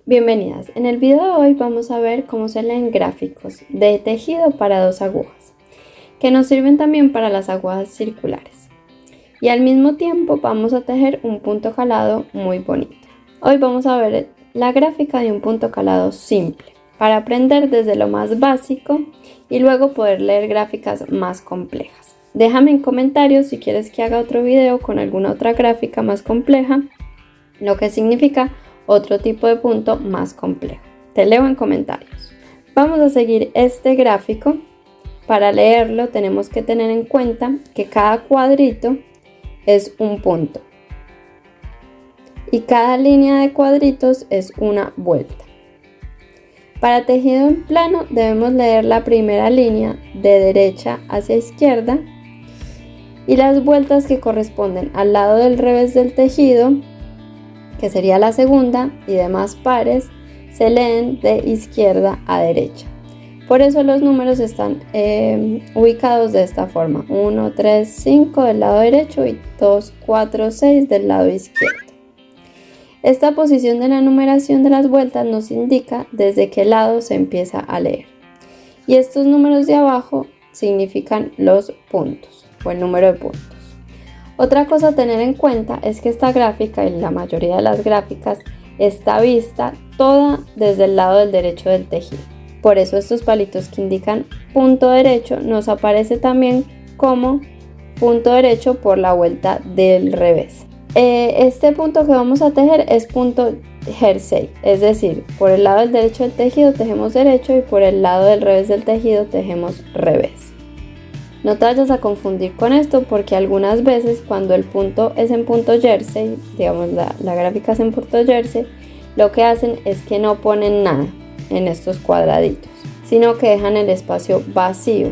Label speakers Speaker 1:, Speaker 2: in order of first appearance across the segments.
Speaker 1: Bienvenidas. En el video de hoy vamos a ver cómo se leen gráficos de tejido para 2 agujas, que nos sirven también para las agujas circulares. Y al mismo tiempo vamos a tejer un punto calado muy bonito. Hoy vamos a ver la gráfica de un punto calado simple, para aprender desde lo más básico y luego poder leer gráficas más complejas. Déjame en comentarios si quieres que haga otro video con alguna otra gráfica más compleja, lo que significa otro tipo de punto más complejo. Te leo en comentarios. Vamos a seguir este gráfico. Para leerlo tenemos que tener en cuenta que cada cuadrito es un punto y cada línea de cuadritos es una vuelta. Para tejido en plano debemos leer la primera línea de derecha hacia izquierda y las vueltas que corresponden al lado del revés del tejido, que sería la segunda, y demás pares se leen de izquierda a derecha. Por eso los números están ubicados de esta forma: 1, 3, 5 del lado derecho y 2, 4, 6 del lado izquierdo. Esta posición de la numeración de las vueltas nos indica desde qué lado se empieza a leer. Y estos números de abajo significan los puntos o el número de puntos. Otra cosa a tener en cuenta es que esta gráfica y la mayoría de las gráficas está vista toda desde el lado del derecho del tejido. Por eso estos palitos que indican punto derecho nos aparece también como punto derecho por la vuelta del revés. Este punto que vamos a tejer es punto jersey, es decir, por el lado del derecho del tejido tejemos derecho y por el lado del revés del tejido tejemos revés. No te vayas a confundir con esto porque algunas veces cuando el punto es en punto jersey, digamos la gráfica es en punto jersey, lo que hacen es que no ponen nada en estos cuadraditos, sino que dejan el espacio vacío.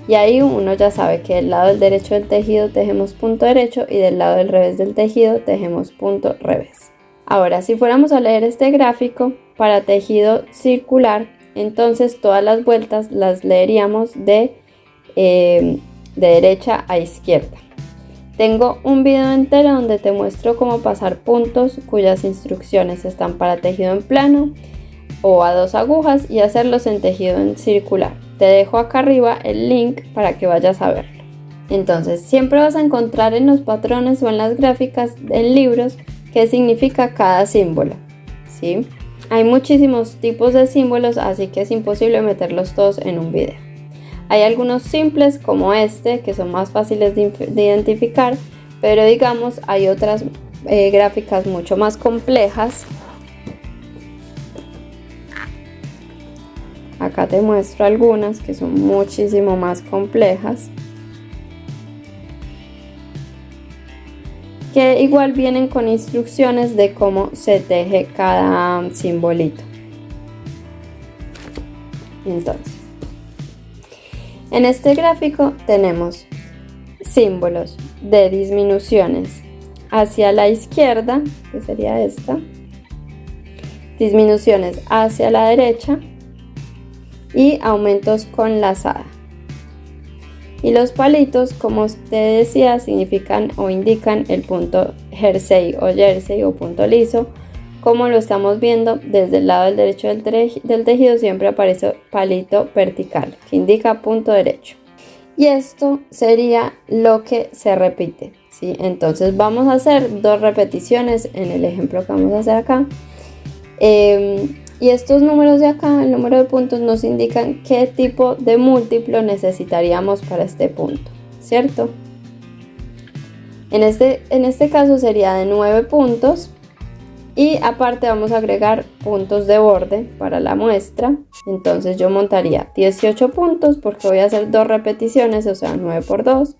Speaker 1: Y ahí uno ya sabe que del lado del derecho del tejido tejemos punto derecho y del lado del revés del tejido tejemos punto revés. Ahora, si fuéramos a leer este gráfico para tejido circular, entonces todas las vueltas las leeríamos de derecha a izquierda. Tengo un video entero donde te muestro cómo pasar puntos cuyas instrucciones están para tejido en plano o a 2 agujas y hacerlos en tejido en circular. Te dejo acá arriba el link para que vayas a verlo. Entonces, siempre vas a encontrar en los patrones o en las gráficas en libros qué significa cada símbolo, ¿sí? Hay muchísimos tipos de símbolos, así que es imposible meterlos todos en un video. Hay algunos simples como este que son más fáciles de identificar, pero digamos hay otras gráficas mucho más complejas. Acá te muestro algunas que son muchísimo más complejas, que igual vienen con instrucciones de cómo se teje cada simbolito. Entonces, en este gráfico tenemos símbolos de disminuciones hacia la izquierda, que sería esta, disminuciones hacia la derecha y aumentos con lazada. Y los palitos, como te decía, significan o indican el punto jersey o punto liso. Como lo estamos viendo, desde el lado del derecho del tejido siempre aparece palito vertical, que indica punto derecho. Y esto sería lo que se repite, ¿sí? Entonces vamos a hacer 2 repeticiones en el ejemplo que vamos a hacer acá. Y estos números de acá, el número de puntos, nos indican qué tipo de múltiplo necesitaríamos para este punto, ¿cierto? En este caso sería de 9 puntos. Y aparte vamos a agregar puntos de borde para la muestra. Entonces yo montaría 18 puntos porque voy a hacer 2 repeticiones, o sea 9 por 2,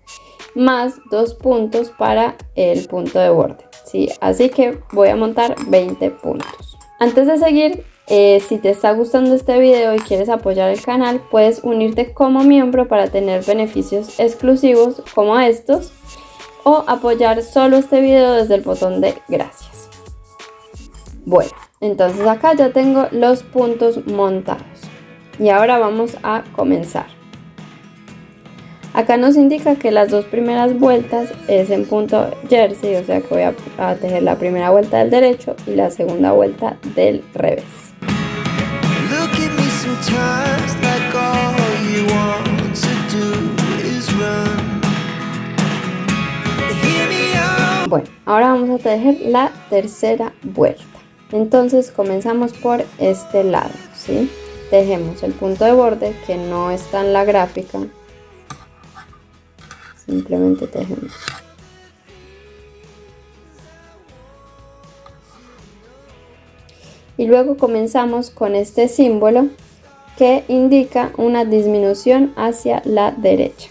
Speaker 1: más 2 puntos para el punto de borde, ¿sí? Así que voy a montar 20 puntos. Antes de seguir, si te está gustando este video y quieres apoyar el canal, puedes unirte como miembro para tener beneficios exclusivos como estos, o apoyar solo este video desde el botón de gracias. Bueno, entonces acá ya tengo los puntos montados y ahora vamos a comenzar. Acá nos indica que las dos primeras vueltas es en punto jersey, o sea que voy a tejer la primera vuelta del derecho y la segunda vuelta del revés. Bueno, ahora vamos a tejer la tercera vuelta. Entonces comenzamos por este lado, ¿sí? Tejemos el punto de borde que no está en la gráfica. Simplemente tejemos. Y luego comenzamos con este símbolo que indica una disminución hacia la derecha.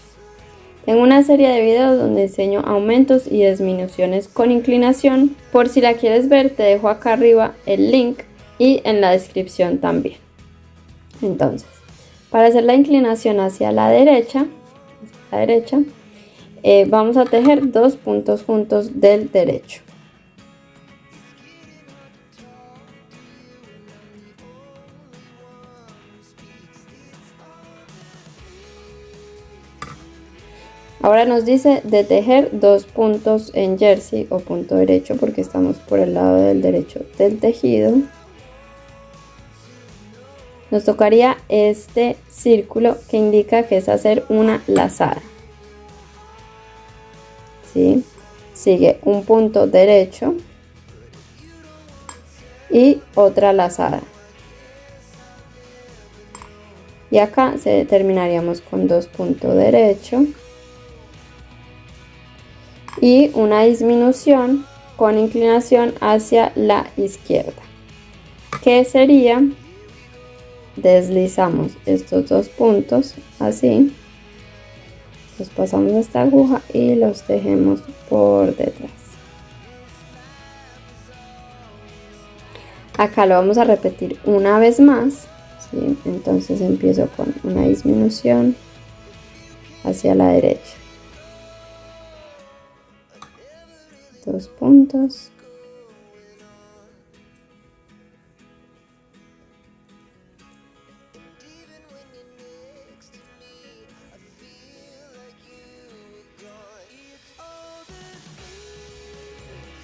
Speaker 1: Tengo una serie de videos donde enseño aumentos y disminuciones con inclinación. Por si la quieres ver, te dejo acá arriba el link y en la descripción también. Entonces, para hacer la inclinación hacia la derecha, vamos a tejer 2 puntos juntos del derecho. Ahora nos dice de tejer 2 puntos en jersey o punto derecho porque estamos por el lado del derecho del tejido. Nos tocaría este círculo que indica que es hacer una lazada. ¿Sí? Sigue un punto derecho y otra lazada. Y acá terminaríamos con 2 puntos derecho y una disminución con inclinación hacia la izquierda, que sería, deslizamos estos 2 puntos así, los pasamos a esta aguja y los tejemos por detrás. Acá lo vamos a repetir una vez más, ¿sí? Entonces empiezo con una disminución hacia la derecha, 2 puntos,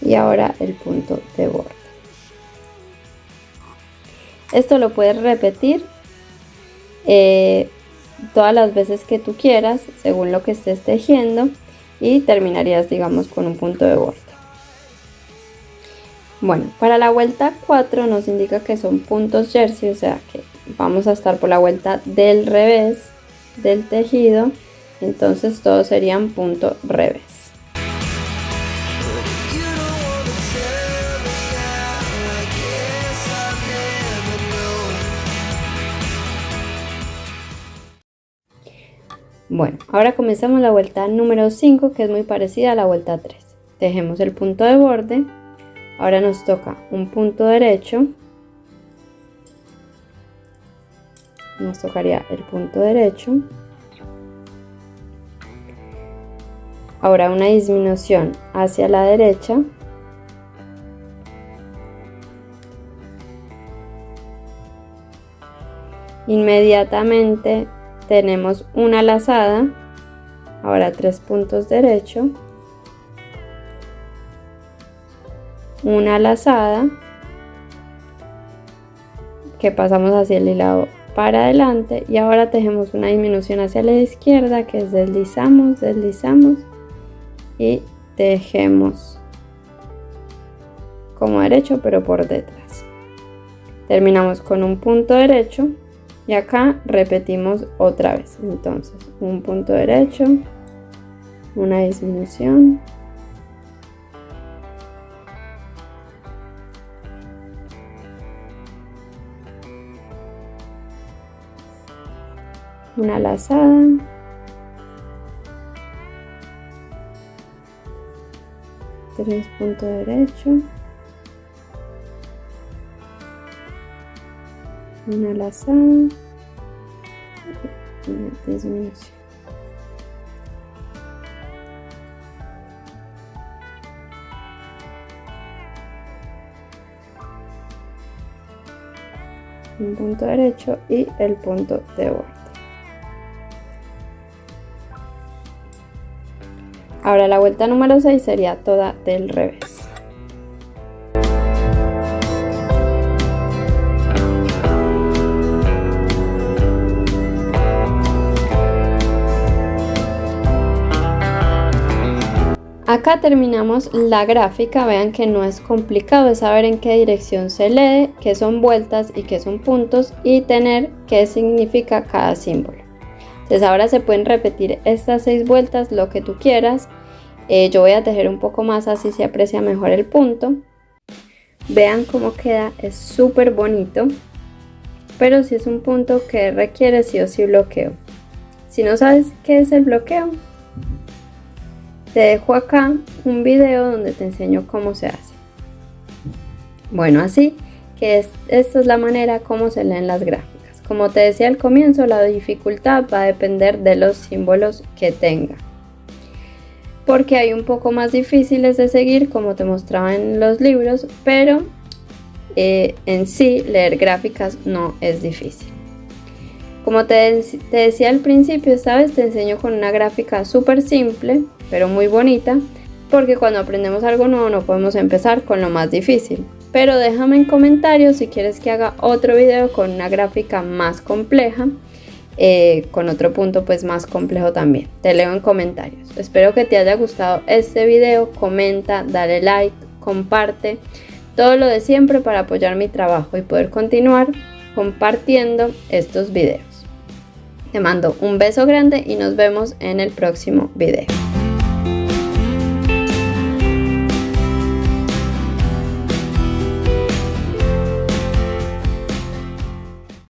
Speaker 1: y ahora el punto de borde. Esto lo puedes repetir todas las veces que tú quieras según lo que estés tejiendo y terminarías, digamos, con un punto de borde. Bueno, para la vuelta 4 nos indica que son puntos jersey, o sea que vamos a estar por la vuelta del revés del tejido, entonces todos serían punto revés. Bueno, ahora comenzamos la vuelta número 5, que es muy parecida a la vuelta 3. Tejemos el punto de borde. Ahora nos toca un punto derecho. Nos tocaría el punto derecho. Ahora una disminución hacia la derecha. Inmediatamente tenemos una lazada. Ahora 3 puntos derecho, una lazada que pasamos hacia el hilado para adelante y ahora tejemos una disminución hacia la izquierda, que es deslizamos y tejemos como derecho pero por detrás. Terminamos con un punto derecho y acá repetimos otra vez. Entonces un punto derecho, una disminución, una lazada, tres puntos derecho, una lazada, una disminución. Un punto derecho y el punto de borde. Ahora la vuelta número 6 sería toda del revés. Acá terminamos la gráfica. Vean que no es complicado, es saber en qué dirección se lee, qué son vueltas y qué son puntos, y tener qué significa cada símbolo. Entonces ahora se pueden repetir estas 6 vueltas lo que tú quieras. Yo voy a tejer un poco más, así se aprecia mejor el punto. Vean cómo queda, es súper bonito, pero si es un punto que requiere sí o sí bloqueo. Si no sabes qué es el bloqueo, te dejo acá un video donde te enseño cómo se hace. Bueno, así que esta es la manera como se leen las gráficas. Como te decía al comienzo, la dificultad va a depender de los símbolos que tenga, porque hay un poco más difíciles de seguir, como te mostraba en los libros, pero en sí leer gráficas no es difícil. Como te decía al principio, esta vez te enseño con una gráfica súper simple, pero muy bonita, porque cuando aprendemos algo nuevo no podemos empezar con lo más difícil. Pero déjame en comentarios si quieres que haga otro video con una gráfica más compleja, con otro punto pues más complejo también. Te leo en comentarios. Espero que te haya gustado este video. Comenta, dale like, comparte, todo lo de siempre para apoyar mi trabajo y poder continuar compartiendo estos videos. Te mando un beso grande y nos vemos en el próximo video.